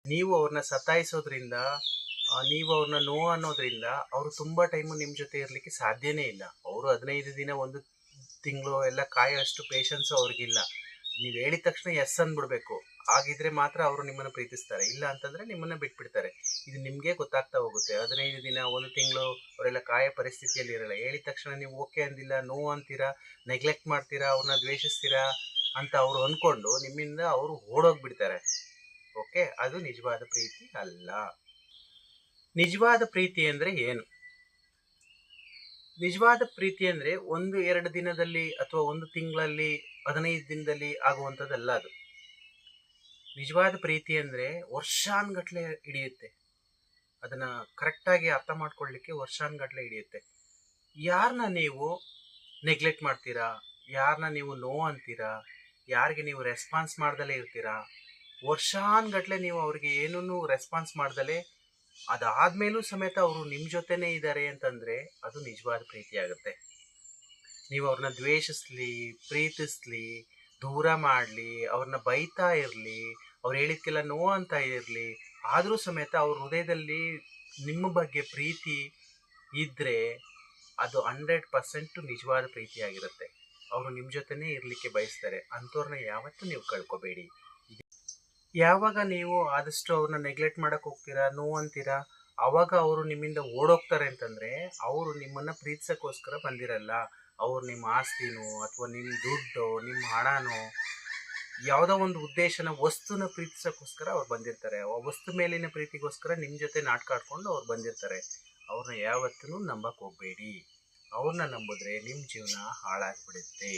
ನೀವು ಅವ್ರನ್ನ ಸತಾಯಿಸೋದ್ರಿಂದ, ನೀವು ಅವ್ರನ್ನ ನೋ ಅನ್ನೋದ್ರಿಂದ ಅವರು ತುಂಬ ಟೈಮು ನಿಮ್ಮ ಜೊತೆ ಇರಲಿಕ್ಕೆ ಸಾಧ್ಯನೇ ಇಲ್ಲ. ಅವರು 15 ದಿನ, 1 ತಿಂಗಳು ಎಲ್ಲ ಕಾಯೋಷ್ಟು ಪೇಷನ್ಸು ಅವ್ರಿಗಿಲ್ಲ. ನೀವು ಹೇಳಿದ ತಕ್ಷಣ ಎಸ್ ಅಂದ್ಬಿಡ್ಬೇಕು. ಹಾಗಿದ್ರೆ ಮಾತ್ರ ಅವರು ನಿಮ್ಮನ್ನು ಪ್ರೀತಿಸ್ತಾರೆ. ಇಲ್ಲ ಅಂತಂದರೆ ನಿಮ್ಮನ್ನು ಬಿಟ್ಬಿಡ್ತಾರೆ. ಇದು ನಿಮಗೆ ಗೊತ್ತಾಗ್ತಾ ಹೋಗುತ್ತೆ. 15 ದಿನ, 1 ತಿಂಗಳು ಅವರೆಲ್ಲ ಕಾಯೋ ಪರಿಸ್ಥಿತಿಯಲ್ಲಿ ಇರಲ್ಲ. ಹೇಳಿದ ತಕ್ಷಣ ನೀವು ಓಕೆ ಅಂದಿಲ್ಲ, ನೋ ಅಂತೀರಾ, ನೆಗ್ಲೆಕ್ಟ್ ಮಾಡ್ತೀರಾ, ಅವ್ರನ್ನ ದ್ವೇಷಿಸ್ತೀರಾ ಅಂತ ಅವರು ಅಂದ್ಕೊಂಡು ನಿಮ್ಮಿಂದ ಅವರು ಓಡೋಗ್ಬಿಡ್ತಾರೆ. ಓಕೆ, ಅದು ನಿಜವಾದ ಪ್ರೀತಿ ಅಲ್ಲ. ನಿಜವಾದ ಪ್ರೀತಿ ಅಂದರೆ ಏನು? ನಿಜವಾದ ಪ್ರೀತಿ ಅಂದರೆ 1-2 ದಿನದಲ್ಲಿ ಅಥವಾ 1 ತಿಂಗಳಲ್ಲಿ, 15 ದಿನದಲ್ಲಿ ಆಗುವಂಥದ್ದಲ್ಲ ಅದು. ನಿಜವಾದ ಪ್ರೀತಿ ಅಂದರೆ ವರ್ಷಾನುಗಟ್ಲೆ ಹಿಡಿಯುತ್ತೆ. ಅದನ್ನು ಕರೆಕ್ಟಾಗಿ ಅರ್ಥ ಮಾಡ್ಕೊಳ್ಳಿಕ್ಕೆ ವರ್ಷಾನುಗಟ್ಲೆ ಹಿಡಿಯುತ್ತೆ. ಯಾರನ್ನ ನೀವು ನೆಗ್ಲೆಕ್ಟ್ ಮಾಡ್ತೀರಾ, ಯಾರನ್ನ ನೀವು ನೋ ಅಂತೀರಾ, ಯಾರಿಗೆ ನೀವು ರೆಸ್ಪಾನ್ಸ್ ಮಾಡ್ದಲೇ ಇರ್ತೀರಾ, ವರ್ಷಾನುಗಟ್ಲೆ ನೀವು ಅವ್ರಿಗೆ ಏನೂ ರೆಸ್ಪಾನ್ಸ್ ಮಾಡ್ದಲೇ ಅದಾದಮೇಲೂ ಸಮೇತ ಅವರು ನಿಮ್ಮ ಜೊತೆನೇ ಇದ್ದಾರೆ ಅಂತಂದರೆ ಅದು ನಿಜವಾದ ಪ್ರೀತಿ ಆಗುತ್ತೆ. ನೀವು ಅವ್ರನ್ನ ದ್ವೇಷಿಸ್ಲಿ, ಪ್ರೀತಿಸ್ಲಿ, ದೂರ ಮಾಡಲಿ, ಅವ್ರನ್ನ ಬೈತಾ ಇರಲಿ, ಅವ್ರು ಹೇಳಿದ್ಕೆಲ್ಲ ನೋ ಅಂತ ಇರಲಿ, ಆದರೂ ಸಮೇತ ಅವ್ರ ಹೃದಯದಲ್ಲಿ ನಿಮ್ಮ ಬಗ್ಗೆ ಪ್ರೀತಿ ಇದ್ದರೆ ಅದು 100% ನಿಜವಾದ ಪ್ರೀತಿಯಾಗಿರುತ್ತೆ. ಅವರು ನಿಮ್ಮ ಜೊತೆನೇ ಇರಲಿಕ್ಕೆ ಬಯಸ್ತಾರೆ. ಅಂಥವ್ರನ್ನ ಯಾವತ್ತೂ ನೀವು ಕಳ್ಕೊಬೇಡಿ. ಯಾವಾಗ ನೀವು ಆದಷ್ಟು ಅವ್ರನ್ನ ನೆಗ್ಲೆಕ್ಟ್ ಮಾಡೋಕ್ಕೆ ಹೋಗ್ತೀರಾ, ನೋ ಅಂತೀರಾ, ಆವಾಗ ಅವರು ನಿಮ್ಮಿಂದ ಓಡೋಗ್ತಾರೆ ಅಂತಂದರೆ ಅವರು ನಿಮ್ಮನ್ನು ಪ್ರೀತಿಸೋಕ್ಕೋಸ್ಕರ ಬಂದಿರಲ್ಲ. ಅವ್ರು ನಿಮ್ಮ ಆಸ್ತಿನೋ ಅಥವಾ ನಿಮ್ಮ ದುಡ್ಡೋ ನಿಮ್ಮ ಹಣನೋ ಯಾವುದೋ ಒಂದು ಉದ್ದೇಶನ, ವಸ್ತುನ ಪ್ರೀತಿಸೋಕ್ಕೋಸ್ಕರ ಅವ್ರು ಬಂದಿರ್ತಾರೆ. ಆ ವಸ್ತು ಮೇಲಿನ ಪ್ರೀತಿಗೋಸ್ಕರ ನಿಮ್ಮ ಜೊತೆ ನಾಟಕ ಆಡ್ಕೊಂಡು ಅವ್ರು ಬಂದಿರ್ತಾರೆ. ಅವ್ರನ್ನ ಯಾವತ್ತೂ ನಂಬಕ್ಕೆ ಹೋಗಬೇಡಿ. ಅವ್ರನ್ನ ನಂಬಿದ್ರೆ ನಿಮ್ಮ ಜೀವನ ಹಾಳಾಗ್ಬಿಡುತ್ತೆ.